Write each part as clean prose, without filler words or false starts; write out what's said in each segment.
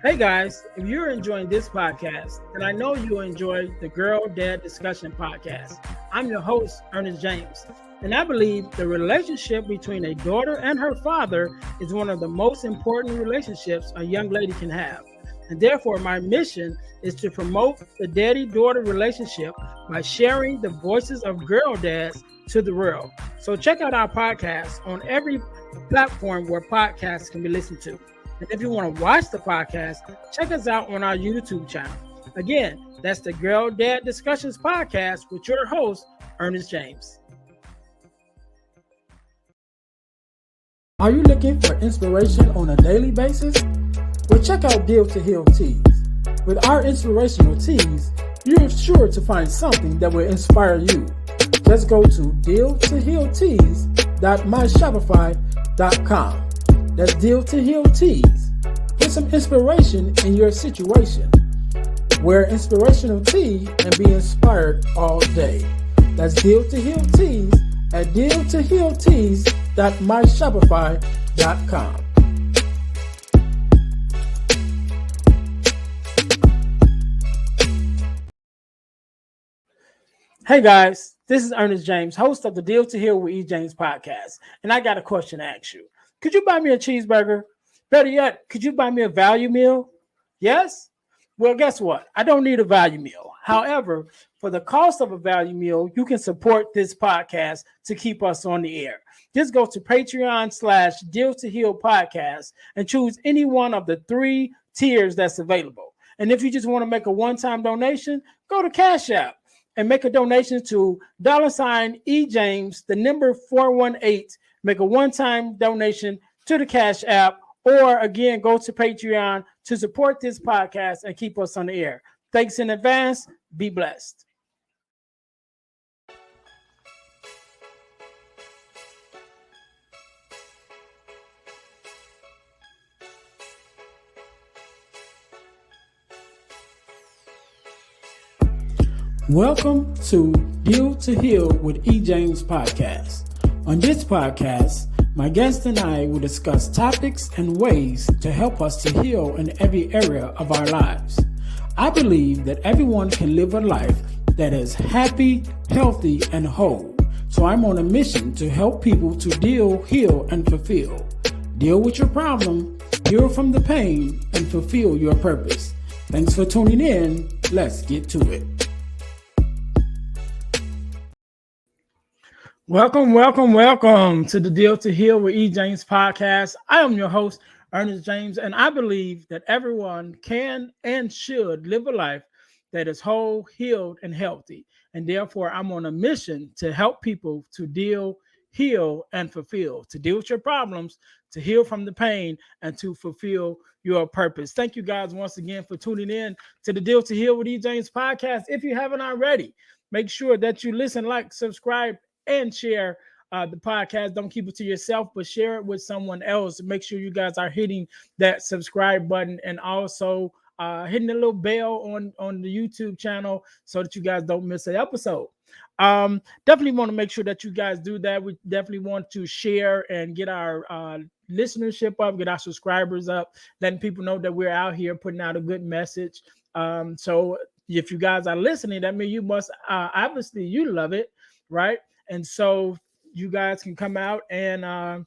Hey guys, if you're enjoying this podcast, then I know you'll enjoy the Girl Dad Discussion podcast. I'm your host, Earnest James, and I believe the relationship between a daughter and her father is one of the most important relationships a young lady can have. And therefore, my mission is to promote the daddy daughter relationship by sharing the voices of girl dads to the world. So, check out our podcast on every platform where podcasts can be listened to. And if you want to watch the podcast, check us out on our YouTube channel. Again, that's the Girl Dad Discussions podcast with your host, Earnest James. Are you looking for inspiration on a daily basis? Well, check out Deal to Heal Tees. With our inspirational tees, you're sure to find something that will inspire you. Just go to dealtohealtees.myshopify.com. That's Deal to Heal Tees. Get some inspiration in your situation. Wear inspirational tee and be inspired all day. That's Deal to Heal Tees at dealtohealtees.myshopify.com. Hey guys, this is Ernest James, host of the Deal to Heal with E. James podcast. And I got a question to ask you. Could you buy me a cheeseburger? Better yet, could you buy me a value meal? Yes? Well, guess what? I don't need a value meal. However, for the cost of a value meal, you can support this podcast to keep us on the air. Just go to Patreon/Deal to Heal podcast and choose any one of the 3 tiers that's available. And if you just want to make a one-time donation, go to Cash App and make a donation to $eJames, the number 418. Make a one-time donation to the Cash App, or again, go to Patreon to support this podcast and keep us on the air. Thanks in advance. Be blessed. Welcome to Deal to Heal with E. James podcast. On this podcast, my guest and I will discuss topics and ways to help us to heal in every area of our lives. I believe that everyone can live a life that is happy, healthy, and whole. So I'm on a mission to help people to deal, heal, and fulfill. Deal with your problem, heal from the pain, and fulfill your purpose. Thanks for tuning in. Let's get to it. Welcome to the Deal to Heal with E. James podcast. I am your host, Ernest James, and I believe that everyone can and should live a life that is whole, healed, and healthy. And therefore, I'm on a mission to help people to deal, heal, and fulfill, to deal with your problems, to heal from the pain, and to fulfill your purpose. Thank you guys once again for tuning in to the Deal to Heal with E. James podcast. If you haven't already, make sure that you listen, like, subscribe, and share the podcast. Don't keep it to yourself, but share it with someone else. Make sure you guys are hitting that subscribe button and also hitting the little bell on the YouTube channel so that you guys don't miss an episode. Definitely want to make sure that you guys do that. We definitely want to share and get our listenership up, get our subscribers up, letting people know that we're out here putting out a good message. So if you guys are listening, that means you must obviously you love it, right? And so you guys can come out and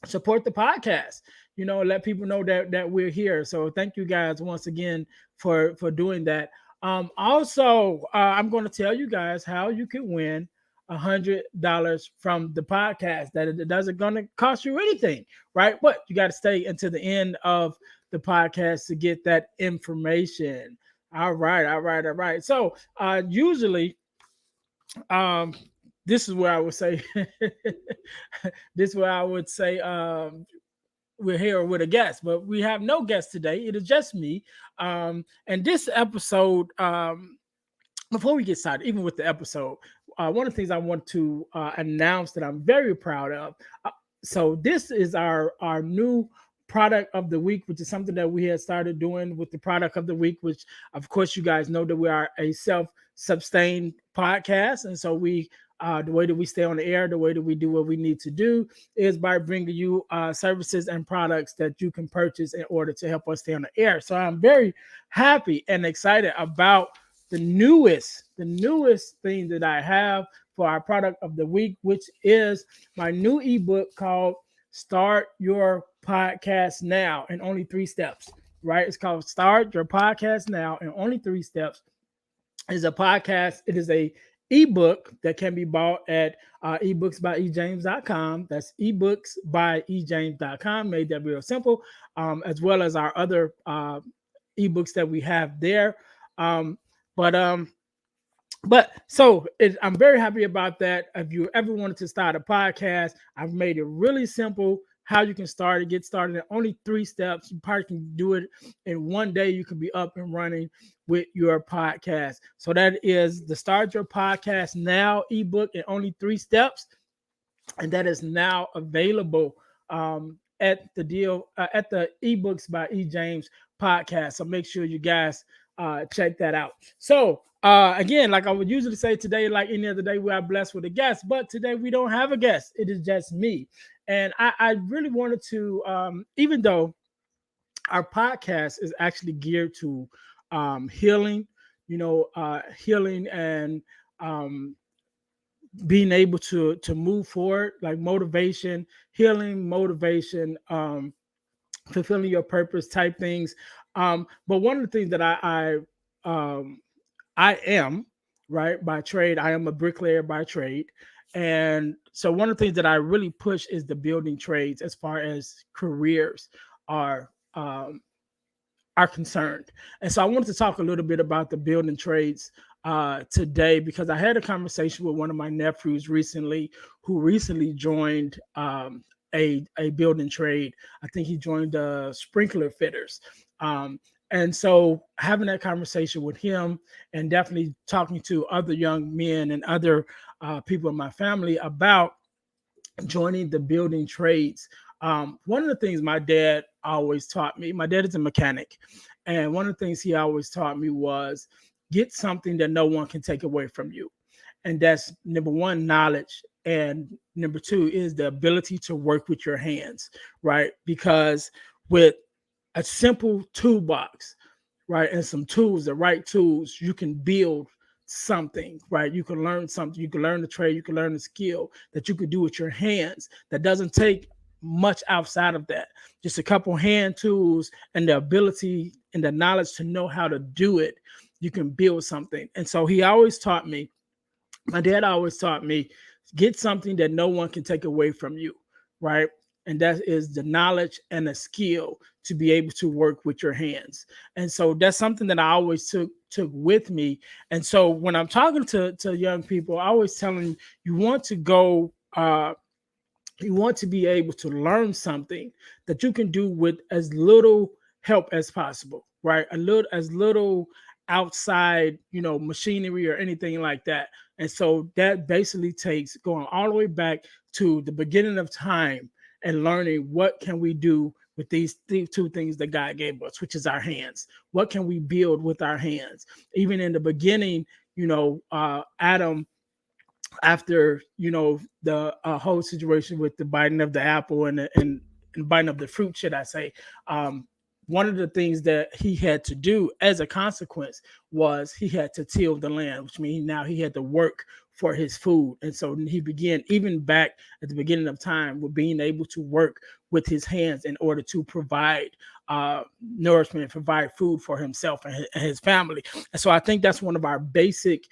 support the podcast, let people know that we're here. So thank you guys once again for doing that. Also, I'm going to tell you guys how you can win $100 from the podcast. That it doesn't going to cost you anything, right? But you got to stay until the end of the podcast to get that information. All right. So usually, this is where I would say, we're here with a guest, but we have no guest today. It is just me. And this episode, before we get started, even with the episode, one of the things I want to announce that I'm very proud of. So this is our new product of the week, which is something that we had started doing with the product of the week, which of course you guys know that we are a self-sustained podcast. And so we the way that we stay on the air, the way that we do what we need to do is by bringing you services and products that you can purchase in order to help us stay on the air. So I'm very happy and excited about the newest thing that I have for our product of the week, which is my new ebook called Start Your Podcast Now in Only 3 Steps. Right? It's called Start Your Podcast Now in Only 3 Steps. It's a podcast. It is a ebook that can be bought at ebooksbyejames.com. That's ebooksbyejames.com. Made that real simple, as well as our other ebooks that we have there. Um, but I'm very happy about that. If you ever wanted to start a podcast, I've made it really simple how you can get started in only 3 steps. You probably can do it in one day. You can be up and running with your podcast. So that is the Start Your Podcast Now ebook in only 3 steps. And that is now available at the eBooks by E. James podcast. So make sure you guys check that out. So again, like I would usually say today, like any other day, we are blessed with a guest, but today we don't have a guest. It is just me. And I really wanted to, even though our podcast is actually geared to healing, healing and being able to move forward, like motivation, healing, motivation, fulfilling your purpose type things. But one of the things that I am, right, by trade, I am a bricklayer by trade. And so one of the things that I really push is the building trades as far as careers are concerned. And so I wanted to talk a little bit about the building trades today, because I had a conversation with one of my nephews recently who recently joined a building trade. I think he joined sprinkler fitters. And so having that conversation with him and definitely talking to other young men and other people in my family about joining the building trades. One of the things my dad always taught me, my dad is a mechanic. And one of the things he always taught me was get something that no one can take away from you. And that's number one, knowledge. And number two is the ability to work with your hands, right? Because with a simple toolbox, right, and some tools, the right tools, you can build something, right? You can learn something. You can learn the trade. You can learn the skill that you could do with your hands. That doesn't take much outside of that. Just a couple hand tools and the ability and the knowledge to know how to do it. You can build something. And so he always taught me, my dad always taught me, get something that no one can take away from you, right? And that is the knowledge and the skill to be able to work with your hands. And so that's something that I always took with me. And so when I'm talking to young people, I always tell them, you want to go, you want to be able to learn something that you can do with as little help as possible, right? As little outside, machinery or anything like that. And so that basically takes going all the way back to the beginning of time and learning what can we do with these two things that God gave us, which is our hands. What can we build with our hands? Even in the beginning, Adam, after the whole situation with the biting of the apple and biting of the fruit, should I say, one of the things that he had to do as a consequence was he had to till the land, which means now he had to work for his food. And so he began, even back at the beginning of time, with being able to work with his hands in order to provide nourishment, provide food for himself and his family. And so I think that's one of our basic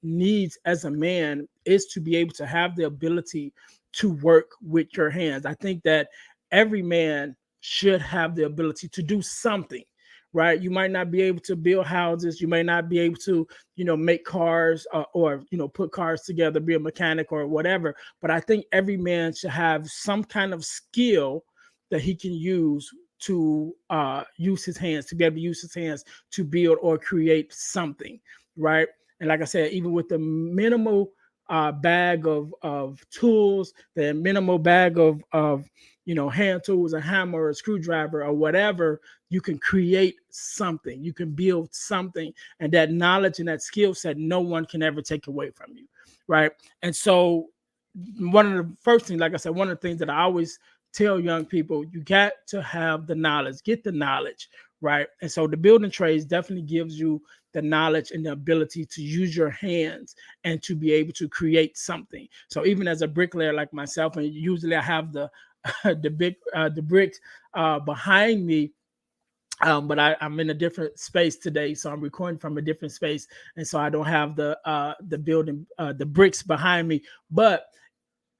needs as a man, is to be able to have the ability to work with your hands. I think that every man should have the ability to do something, right? You might not be able to build houses. You may not be able to, make cars or put cars together, be a mechanic or whatever. But I think every man should have some kind of skill that he can use to use his hands, to be able to use his hands to build or create something, right? And like I said, even with the minimal bag of tools, the minimal bag of hand tools, a hammer, a screwdriver, or whatever, you can create something. You can build something, and that knowledge and that skill set, no one can ever take away from you, right? And so one of the first things, like I said, one of the things that I always tell young people, you got to have the knowledge, get the knowledge, right? And so the building trades definitely gives you the knowledge and the ability to use your hands and to be able to create something. So even as a bricklayer like myself, and usually I have the the bricks behind me, but I'm in a different space today, so I'm recording from a different space, and so I don't have the building the bricks behind me. But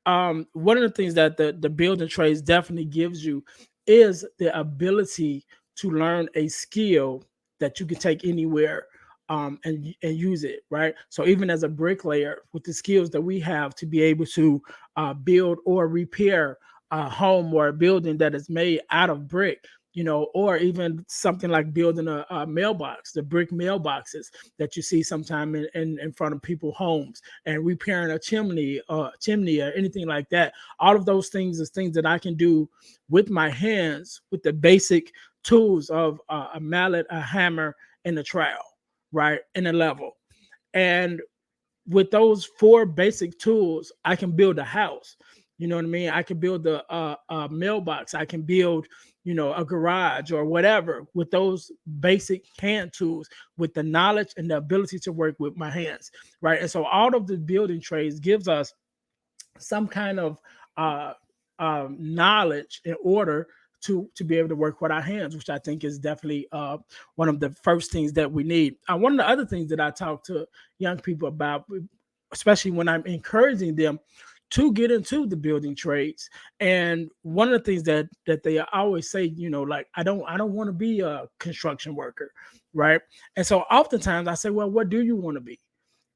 one of the things that the building trades definitely gives you is the ability to learn a skill that you can take anywhere, and use it, right? So even as a bricklayer, with the skills that we have to be able to build or repair a home or a building that is made out of brick, or even something like building a mailbox, the brick mailboxes that you see sometime in front of people's homes, and repairing a chimney or anything like that. All of those things is things that I can do with my hands, with the basic tools of a mallet, a hammer, and a trowel, right, and a level. And with those four basic tools, I can build a house. You know what I mean? I can build a mailbox. I can build, a garage or whatever with those basic hand tools, with the knowledge and the ability to work with my hands, right? And so all of the building trades gives us some kind of uh, knowledge in order to be able to work with our hands, which I think is definitely one of the first things that we need. One of the other things that I talk to young people about, especially when I'm encouraging them to get into the building trades, and one of the things that they always say, like, I don't want to be a construction worker, right? And so oftentimes I say, well, what do you want to be?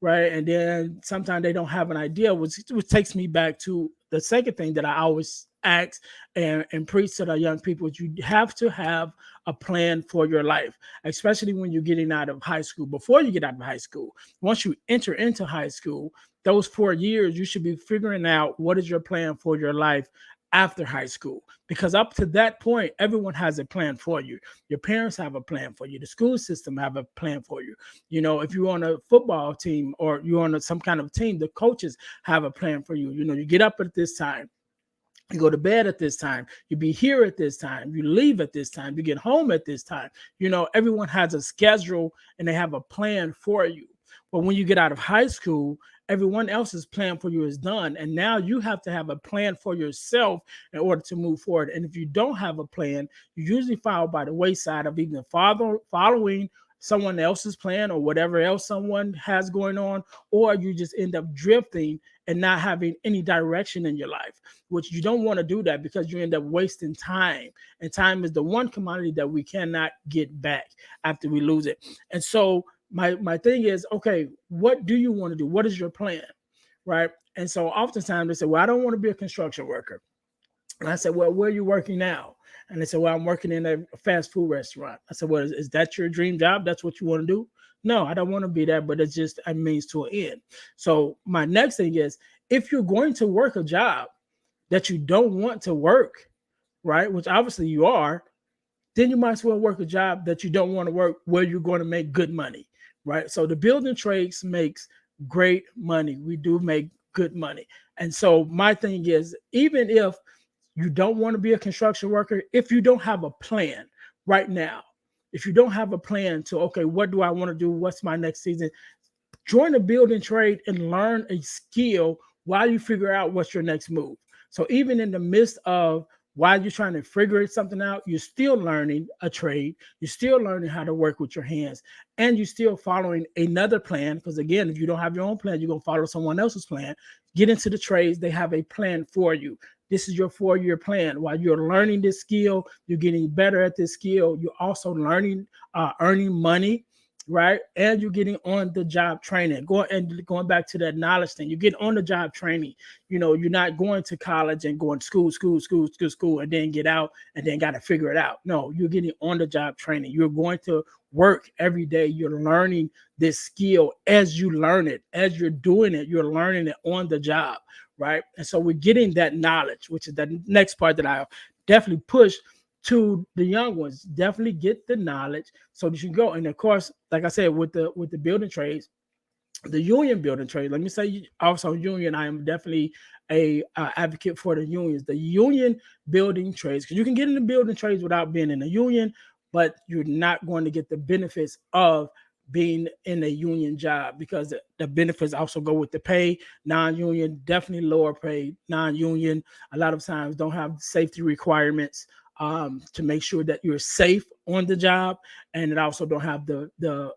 Right. And then sometimes they don't have an idea, which takes me back to the second thing that I always ask and preach to the young people is you have to have a plan for your life, especially when you're getting out of high school. Before you get out of high school, once you enter into high school, those 4 years, you should be figuring out what is your plan for your life after high school. Because up to that point, everyone has a plan for you. Your parents have a plan for you. The school system have a plan for you. If you're on a football team or you're on some kind of team, the coaches have a plan for you. You get up at this time, you go to bed at this time, you be here at this time, you leave at this time, you get home at this time. Everyone has a schedule and they have a plan for you. But when you get out of high school, everyone else's plan for you is done. And now you have to have a plan for yourself in order to move forward. And if you don't have a plan, you usually fall by the wayside of even following someone else's plan or whatever else someone has going on, or you just end up drifting and not having any direction in your life, which you don't want to do that, because you end up wasting time. And time is the one commodity that we cannot get back after we lose it. And so my thing is, okay, what do you want to do? What is your plan? Right. And so oftentimes they say, well, I don't want to be a construction worker. And I said, well, where are you working now? And they said, well, I'm working in a fast food restaurant. I said, well, is that your dream job? That's what you want to do? No, I don't want to be that, but it's just a means to an end. So my next thing is, if you're going to work a job that you don't want to work, right, which obviously you are, then you might as well work a job that you don't want to work, where you're going to make good money, right? So the building trades makes great money. We do make good money. And so my thing is, even if you don't want to be a construction worker, if you don't have a plan right now, if you don't have a plan to, okay, what do I want to do? What's my next season? Join a building trade and learn a skill while you figure out what's your next move. So even in the midst of while you're trying to figure something out, you're still learning a trade. You're still learning how to work with your hands, and you're still following another plan. Because again, if you don't have your own plan, you're going to follow someone else's plan. Get into the trades. They have a plan for you. This is your 4-year plan. While you're learning this skill, you're getting better at this skill. You're also learning, earning money, right? And you're getting on the job training. Going back to that knowledge thing, you get on the job training. You're not going to college and going school, and then get out and then got to figure it out. No, you're getting on the job training. You're going to work every day. You're learning this skill as you learn it, as you're doing it. You're learning it on the job, right? And so we're getting that knowledge, which is the next part that I definitely push to the young ones. Definitely get the knowledge so that you can go. And of course, like I said, with the building trades, the union building trade. Let me say also union. I am definitely a advocate for the unions, the union building trades, because you can get into building trades without being in a union, but you're not going to get the benefits of being in a union job, because the benefits also go with the pay. Non-union, definitely lower pay. Non-union, a lot of times don't have safety requirements to make sure that you're safe on the job, and it also don't have the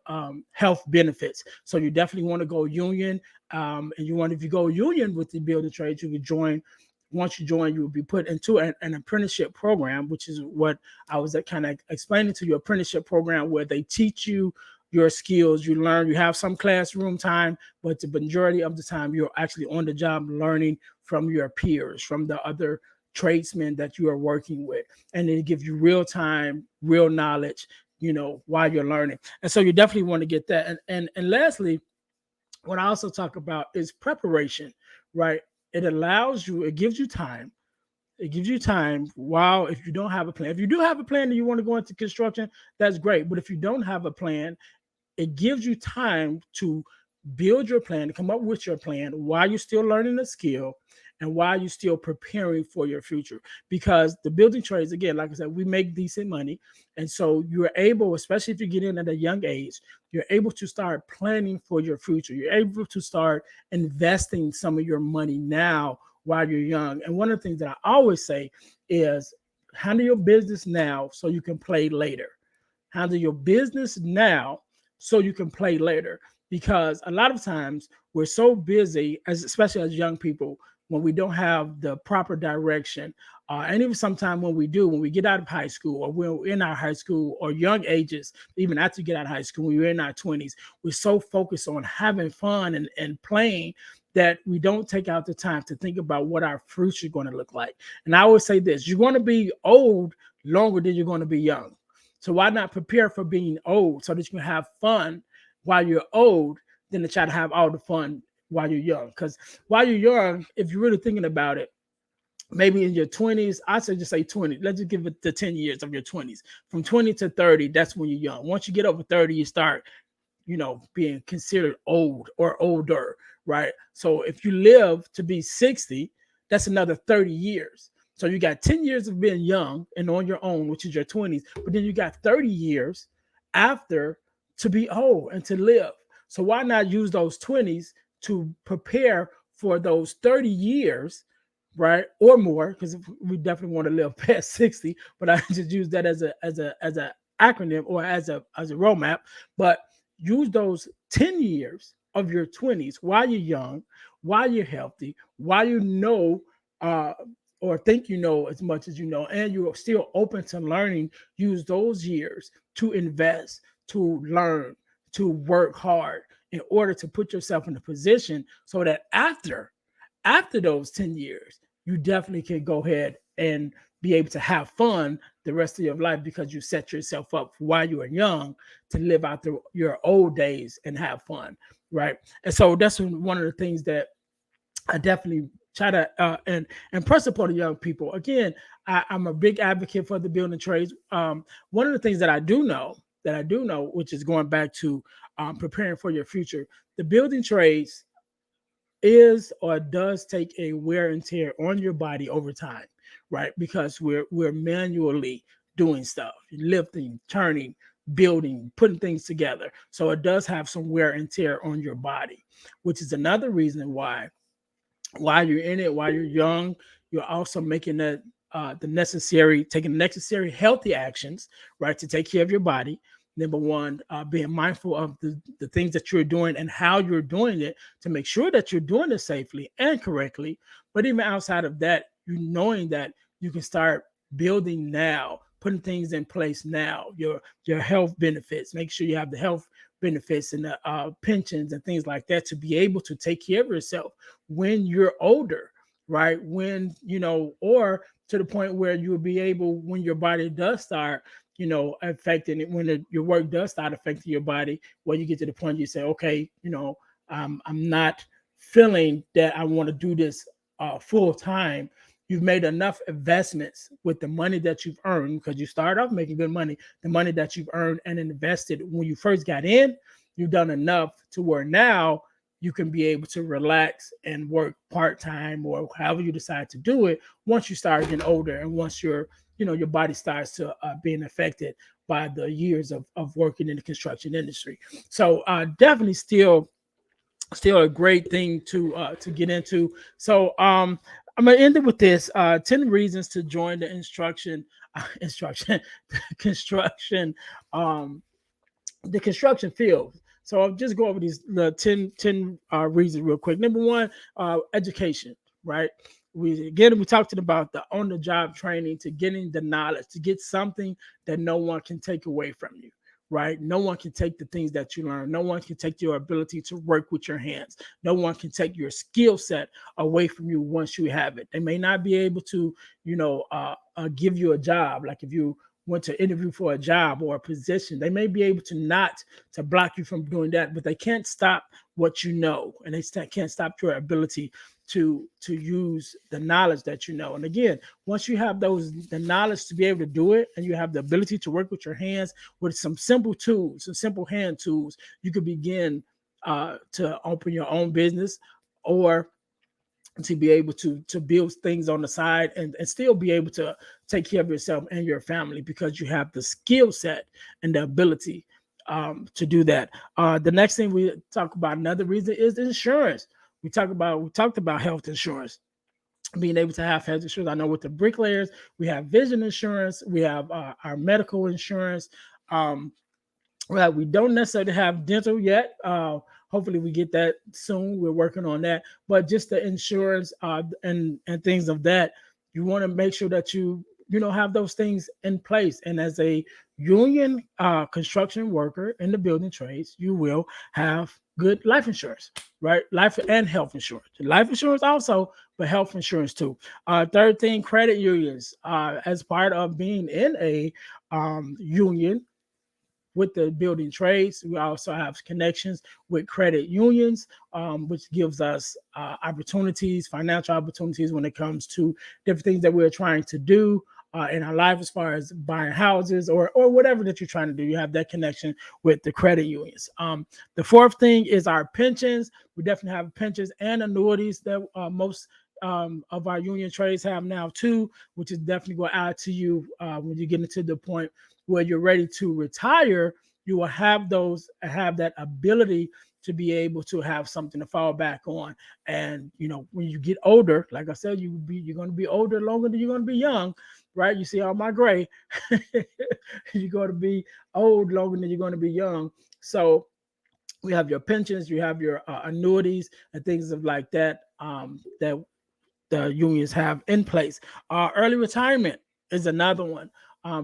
health benefits. So you definitely want to go union, and if you go union with the building trades, you can join. Once you join, you will be put into an apprenticeship program, which is what I was kind of explaining to you. Apprenticeship program where they teach you your skills. You learn. You have some classroom time, but the majority of the time you're actually on the job learning from your peers, from the other tradesmen that you are working with, and it gives you real time, real knowledge, while you're learning. And so you definitely want to get that. And lastly, what I also talk about is preparation, right? It gives you time. It gives you time. While if you don't have a plan, if you do have a plan and you want to go into construction, that's great. But if you don't have a plan, it gives you time to build your plan, to come up with your plan while you're still learning the skill and while you're still preparing for your future. Because the building trades, again, like I said, we make decent money. And so you're able, especially if you get in at a young age, you're able to start planning for your future. You're able to start investing some of your money now while you're young. And one of the things that I always say is handle your business now so you can play later. Handle your business now so you can play later. Because a lot of times we're so busy, especially as young people, when we don't have the proper direction. And even sometimes when we get out of high school, or we're in our high school or young ages, even after you get out of high school, when we're in our 20s, we're so focused on having fun and playing that we don't take out the time to think about what our future is going to look like. And I always say this: you're going to be old longer than you're going to be young. So why not prepare for being old so that you can have fun while you're old, than to try to have all the fun while you're young? Because while you're young, if you're really thinking about it, maybe in your 20s, I say just say 20. Let's just give it the 10 years of your 20s. From 20 to 30, that's when you're young. Once you get over 30, you start being considered old or older, right? So if you live to be 60, that's another 30 years. So you got 10 years of being young and on your own, which is your 20s, but then you got 30 years after to be old and to live. So why not use those 20s to prepare for those 30 years, right? Or more, because we definitely want to live past 60, but I just use that as a acronym, or as a roadmap. But use those 10 years of your 20s while you're young, while you're healthy, while or think you know as much as you know, and you're still open to learning. Use those years to invest, to learn, to work hard in order to put yourself in a position so that after those 10 years, you definitely can go ahead and be able to have fun the rest of your life, because you set yourself up while you are young to live out your old days and have fun, right? And so that's one of the things that I definitely try to and press upon the young people. Again, I'm a big advocate for the building trades. One of the things that I do know, which is going back to preparing for your future, the building trades is or does take a wear and tear on your body over time, right? Because we're manually doing stuff, lifting, turning, building, putting things together. So it does have some wear and tear on your body, which is another reason why while you're in it, while you're young, you're also making taking the necessary healthy actions, right, to take care of your body. Number one, being mindful of the things that you're doing and how you're doing it to make sure that you're doing it safely and correctly. But even outside of that, you knowing that you can start building now, putting things in place now, your health benefits, make sure you have the health benefits and the pensions and things like that to be able to take care of yourself when you're older, right? Or to the point where you'll be able, when your body does start, affecting it, when your work does start affecting your body, where you get to the point you say, okay, I'm not feeling that I want to do this full time. You've made enough investments with the money that you've earned, because you started off making good money. The money that you've earned and invested when you first got in, you've done enough to where now you can be able to relax and work part-time or however you decide to do it once you start getting older and once your body starts to being affected by the years of working in the construction industry. So definitely still a great thing to get into. So I'm gonna end it with this: 10 reasons to join the instruction construction um, the construction field. So I'll just go over these the 10 reasons real quick. Number one, education, right? We talked about the on the job training to getting the knowledge to get something that no one can take away from you, right? No one can take the things that you learn. No one can take your ability to work with your hands. No one can take your skill set away from you once you have it. They may not be able to, give you a job. Like if you went to interview for a job or a position, they may be able to not to block you from doing that, but they can't stop what you know, and they can't stop your ability to use the knowledge that you know. And again, once you have the knowledge to be able to do it, and you have the ability to work with your hands with some simple tools, some simple hand tools, you could begin to open your own business or to be able to build things on the side and still be able to take care of yourself and your family because you have the skill set and the ability to do that. The next thing we talk about, another reason, is insurance. We talked about health insurance, being able to have health insurance. I know with the bricklayers, we have vision insurance, we have our medical insurance. Um, well, we don't necessarily have dental yet. Hopefully, we get that soon. We're working on that. But just the insurance and things of that, you want to make sure that you have those things in place. And as a union construction worker in the building trades, you will have good life insurance, right? Life and health insurance. Life insurance also, but health insurance too. Third thing, credit unions. As part of being in a union with the building trades. We also have connections with credit unions, which gives us opportunities, financial opportunities when it comes to different things that we're trying to do in our life, as far as buying houses or whatever that you're trying to do. You have that connection with the credit unions. The fourth thing is our pensions. We definitely have pensions and annuities that most of our union trades have now too, which is definitely going to add to you when you get into the point where you're ready to retire. You will have that ability to be able to have something to fall back on. And when you get older, like I said, you're going to be older longer than you're going to be young, right? You see all my gray. You're going to be old longer than you're going to be young. So we have your pensions, you have your annuities and things of like that that the unions have in place. Early retirement is another one.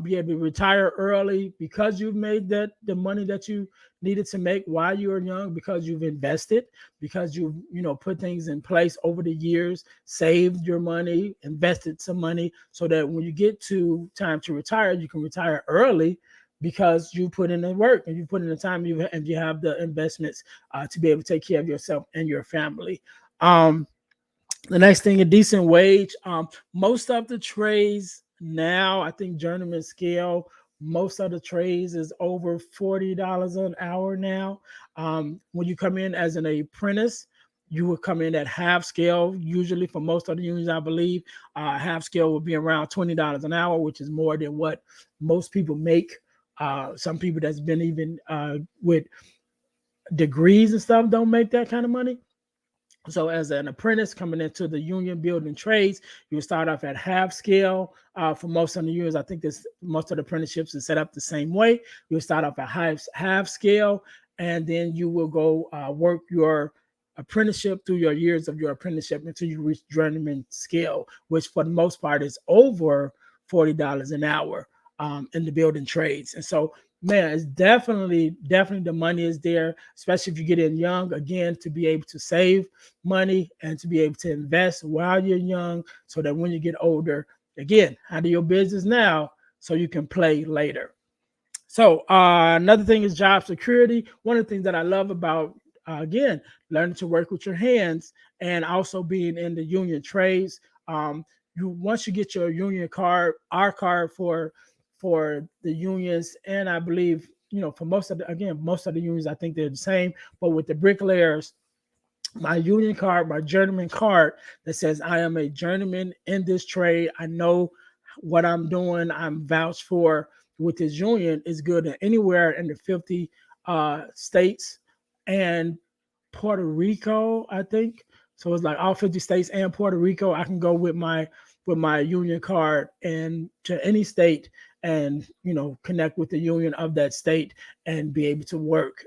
Be able to retire early because you've made the money that you needed to make while you were young, because you've invested, because you've put things in place over the years, saved your money, invested some money, so that when you get to time to retire, you can retire early because you put in the work and you put in the time, and you have the investments to be able to take care of yourself and your family. The next thing, a decent wage. Most of the trades now, I think journeyman scale, most of the trades is over $40 an hour now. When you come in as an apprentice, you will come in at half scale. Usually, for most of the unions, I believe, half scale will be around $20 an hour, which is more than what most people make. Some people that's been even with degrees and stuff don't make that kind of money. So as an apprentice coming into the union building trades, you will start off at half scale. For most of the unions, I think this most of the apprenticeships is set up the same way. You'll start off at half scale, and then you will go work your apprenticeship through your years of your apprenticeship until you reach journeyman scale, which for the most part is over $40 an hour in the building trades. And so, man, it's definitely the money is there, especially if you get in young, again, to be able to save money and to be able to invest while you're young, so that when you get older, again, handle your business now so you can play later. So another thing is job security. One of the things that I love about, again, learning to work with your hands and also being in the union trades, you once you get your union card, our card for the unions, and I believe, for most of the unions, I think they're the same. But with the bricklayers, my union card, my journeyman card that says I am a journeyman in this trade. I know what I'm doing. I'm vouched for with this union is good in anywhere in the 50 states and Puerto Rico, I think. So it's like all 50 states and Puerto Rico. I can go with my union card and to any state and connect with the union of that state and be able to work.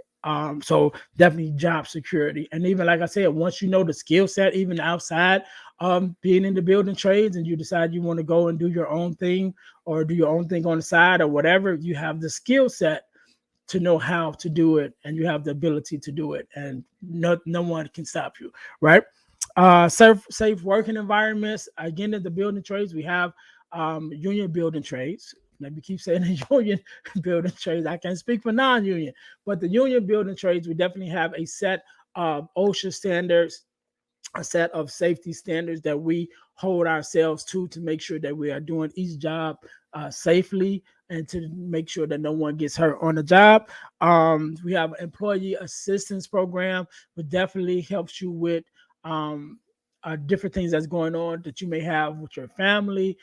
So definitely job security. And even like I said, once you know the skill set, even outside being in the building trades and you decide you want to go and do your own thing or do your own thing on the side or whatever, you have the skill set to know how to do it and you have the ability to do it and no one can stop you, right? Safe working environments. Again, in the building trades, we have union building trades. Let me keep saying the union building trades. I can't speak for non-union, but the union building trades, we definitely have a set of OSHA standards, a set of safety standards that we hold ourselves to make sure that we are doing each job safely and to make sure that no one gets hurt on the job. We have an employee assistance program, which definitely helps you with different things that's going on that you may have with your family,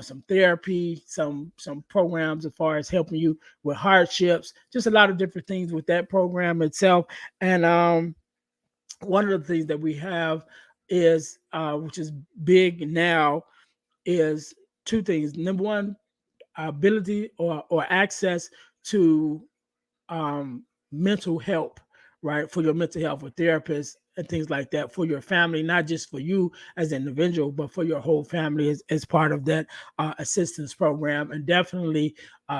some therapy, some programs as far as helping you with hardships, just a lot of different things with that program itself. And one of the things that we have is, which is big now, is two things. Number one, ability or access to mental help, right? For your mental health, with therapists and things like that, for your family, not just for you as an individual, but for your whole family as part of that assistance program. And definitely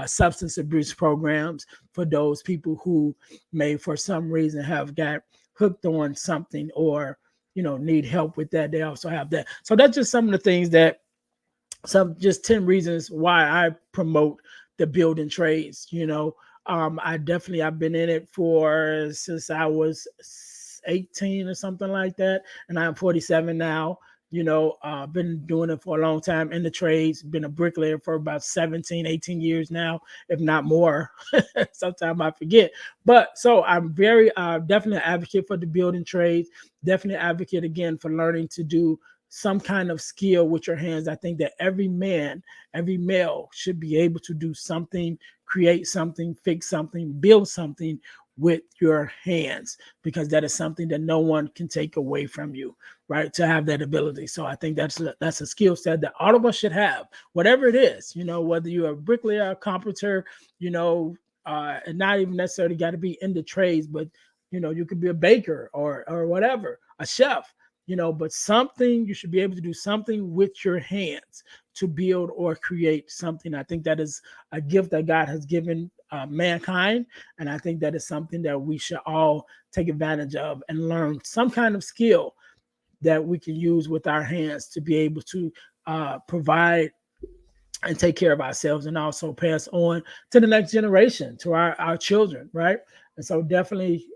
substance abuse programs for those people who may, for some reason, have got hooked on something or, need help with that. They also have that. So that's just some of the things that some just 10 reasons why I promote the building trades. I've been in it for since I was 18 or something like that, and I'm 47 now. Been doing it for a long time in the trades, been a bricklayer for about 17, 18 years now, if not more. Sometimes I forget. But so I'm very definitely an advocate for the building trades, definitely advocate again for learning to do some kind of skill with your hands. I think that every man, every male should be able to do something, create something, fix something, build something with your hands, because that is something that no one can take away from you, right? To have that ability. So I think that's a skill set that all of us should have, whatever it is, whether you're a bricklayer, a carpenter, and not even necessarily got to be in the trades, but you could be a baker or whatever, a chef, but something, you should be able to do something with your hands to build or create something. I think that is a gift that God has given mankind. And I think that is something that we should all take advantage of and learn some kind of skill that we can use with our hands to be able to provide and take care of ourselves and also pass on to the next generation, to our children, right? And so definitely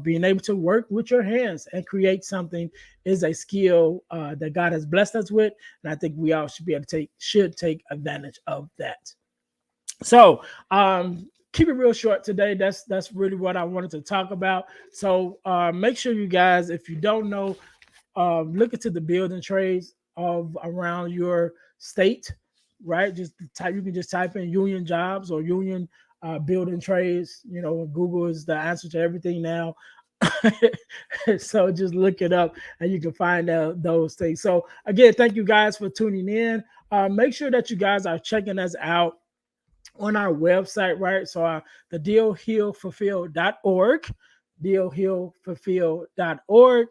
being able to work with your hands and create something is a skill that God has blessed us with. And I think we all should be able to take advantage of that. So keep it real short today. That's really what I wanted to talk about. So make sure you guys, if you don't know, look into the building trades of around your state, right? Just type, you can just type in union jobs or union building trades. Google is the answer to everything now. So just look it up and you can find out those things. So again, thank you guys for tuning in. Make sure that you guys are checking us out on our website, right? So the dealhealfulfill.org, dealhealfulfill.org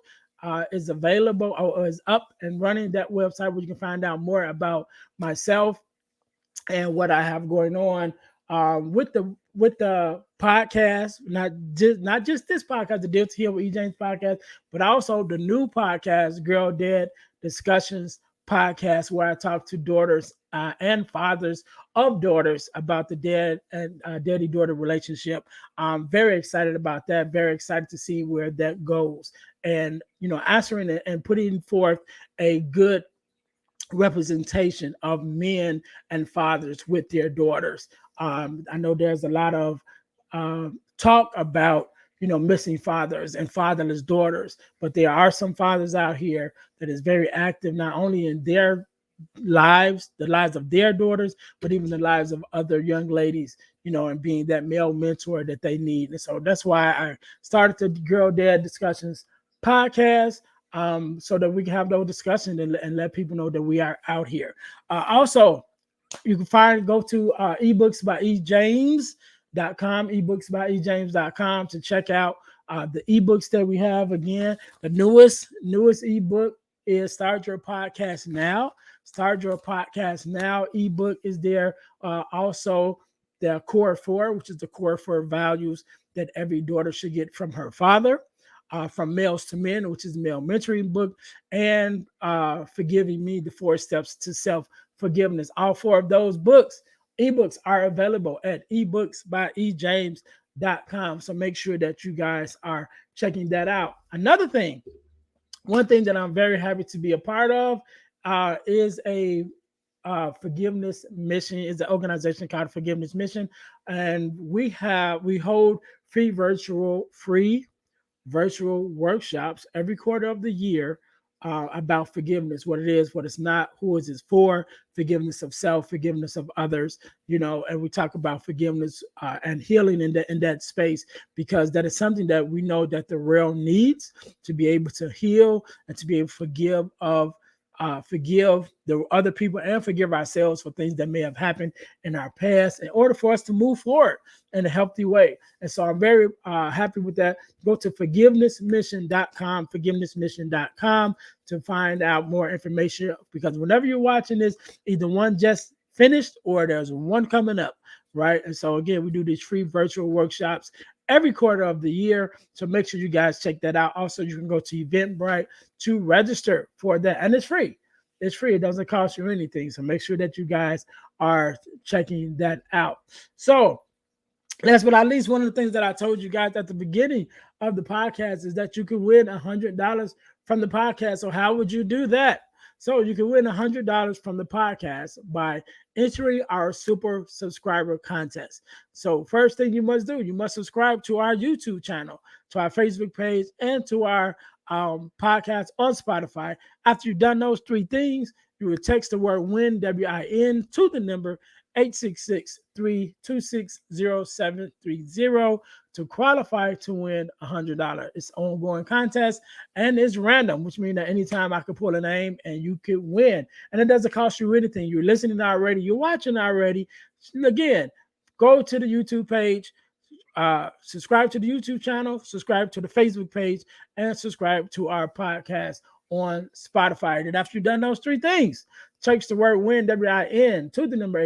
is available or is up and running, that website where you can find out more about myself and what I have going on with the podcast, not just this podcast, the Deal to Heal with E. James podcast, but also the new podcast, Girl Dad Discussions podcast, where I talk to daughters and fathers of daughters about the dad and daddy-daughter relationship. I'm very excited about that. Very excited to see where that goes, and answering it and putting forth a good representation of men and fathers with their daughters. I know there's a lot of talk about missing fathers and fatherless daughters. But there are some fathers out here that is very active, not only in their lives, the lives of their daughters, but even the lives of other young ladies, and being that male mentor that they need. And so that's why I started the Girl Dad Discussions podcast, so that we can have those discussions and let people know that we are out here. Also, you can go to ebooks by ejames.com, ebooksbyejames.com to check out the ebooks that we have. Again, the newest ebook is Start Your Podcast Now. Start Your Podcast Now ebook is there. Also, the Core 4, which is the Core 4 values that every daughter should get from her father. From Males to Men, which is the male mentoring book, and Forgiving Me, the 4 Steps to Self-Forgiveness. All 4 of those ebooks are available at ebooksbyejames.com. So make sure that you guys are checking that out. One thing that I'm very happy to be a part of is a forgiveness mission, is the organization called Forgiveness Mission. And we hold free virtual workshops every quarter of the year about forgiveness, what it is, what it's not, who is it for, forgiveness of self, forgiveness of others, and we talk about forgiveness and healing in that space, because that is something that we know that the world needs to be able to heal and to be able to forgive the other people and forgive ourselves for things that may have happened in our past in order for us to move forward in a healthy way. And so I'm very happy with that. Go to forgivenessmission.com to find out more information, because whenever you're watching this, either one just finished or there's one coming up, right? And so again, we do these free virtual workshops every quarter of the year. So make sure you guys check that out. Also, you can go to Eventbrite to register for that. And it's free. It's free. It doesn't cost you anything. So make sure that you guys are checking that out. So last but not least, one of the things that I told you guys at the beginning of the podcast is that you can win $100 from the podcast. So how would you do that? So you can win $100 from the podcast by entering our super subscriber contest. So first thing you must do, you must subscribe to our YouTube channel, to our Facebook page, and to our podcast on Spotify. After you've done those 3 things, you will text the word WIN, WIN, to the number 866-326-0730 to qualify to win $100. It's an ongoing contest and it's random, which means that anytime I can pull a name and you could win. And it doesn't cost you anything. You're listening already. You're watching already. Again, go to the YouTube page, subscribe to the YouTube channel, subscribe to the Facebook page, and subscribe to our podcast on Spotify. And after you've done those 3 things, text the word WIN, WIN, to the number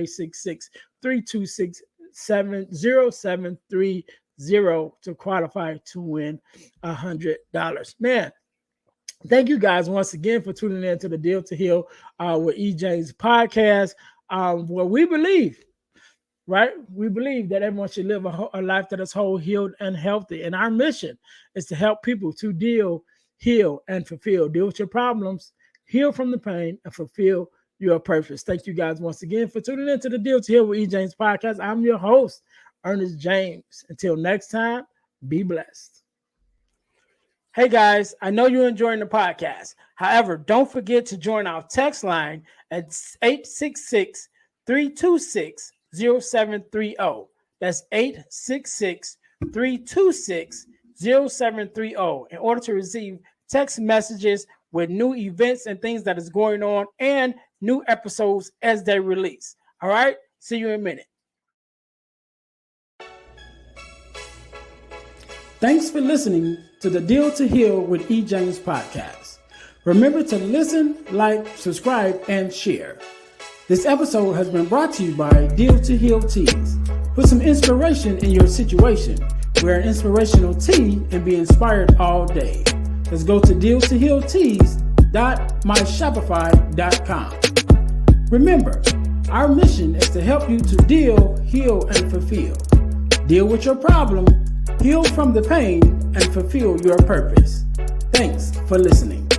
866-326-0730 to qualify to win $100. Man, thank you guys once again for tuning in to the Deal to Heal with E. James podcast, where we believe, right? We believe that everyone should live a life that is whole, healed, and healthy. And our mission is to help people to deal, heal, and fulfill. Deal with your problems, heal from the pain, and fulfill your purpose. Thank you guys once again for tuning in to the Deal to Heal with E. James podcast. I'm your host, Earnest James. Until next time, be blessed. Hey guys, I know you're enjoying the podcast. However, don't forget to join our text line at 866-326-0730. That's 866-326-0730 in order to receive text messages with new events and things that is going on and new episodes as they release. All right, see you in a minute. Thanks for listening to the Deal to Heal with E. James podcast. Remember to listen, like, subscribe, and share. This episode has been brought to you by Deal to Heal Teas. Put some inspiration in your situation. Wear an inspirational tea and be inspired all day. Let's go to dealtohealteas.myshopify.com. Remember, our mission is to help you to deal, heal, and fulfill. Deal with your problem, heal from the pain, and fulfill your purpose. Thanks for listening.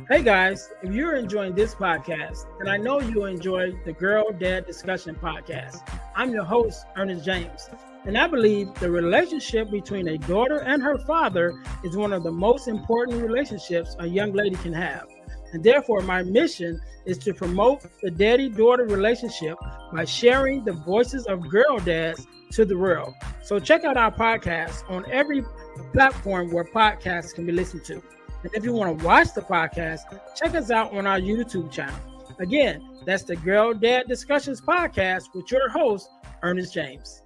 Hey guys, if you're enjoying this podcast, then I know you'll enjoy the Girl Dad Discussion podcast. I'm your host, Earnest James, and I believe the relationship between a daughter and her father is one of the most important relationships a young lady can have. And therefore, my mission is to promote the daddy-daughter relationship by sharing the voices of girl dads to the world. So check out our podcast on every platform where podcasts can be listened to. And if you want to watch the podcast, check us out on our YouTube channel. Again, that's the Girl Dad Discussions podcast with your host, Earnest James.